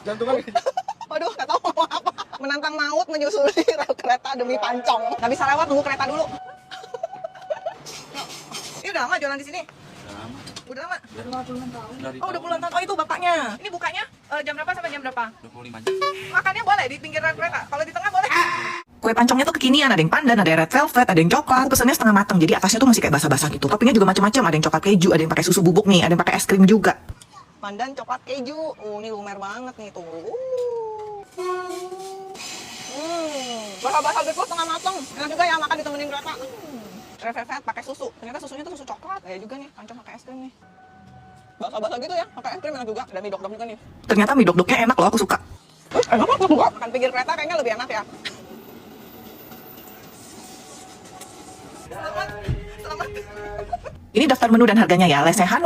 Jantungan. Waduh, nggak tahu mau apa. Menantang maut menyusuri rel kereta demi pancong. Nggak bisa lewat, nunggu kereta dulu. Ini udah lama jualan di sini? Lama. Udah lama? Dari Oh, udah puluhan tahun. Oh, itu bapaknya. Ini bukanya jam berapa sampai jam berapa? 25 jam. Makannya boleh di pinggir rel kereta. Kalau di tengah boleh. Kue pancongnya tuh kekinian, ada yang pandan, ada yang red velvet, ada yang coklat. Aku pesennya setengah matang, jadi atasnya tuh masih kayak basah-basah gitu. Toppingnya juga macam-macam, ada yang coklat keju, ada yang pakai susu bubuk nih, ada yang pakai es krim juga. Pandan coklat keju. Ini lumer banget nih tuh. Basah-basah gitu setengah matang. Enak juga ya makan ditemenin kereta. Red velvet pakai susu. Ternyata susunya tuh susu coklat. Kayak juga nih, pancong pakai es krim nih. Basah-basah gitu ya, pakai es krim enak juga. Ada mie dok-dok juga nih. Ternyata mie dok-doknya enak loh, aku suka. Enak banget juga. Makan pinggir kereta kayaknya lebih enak ya. Selamat. Ini daftar menu dan harganya ya. Lesehan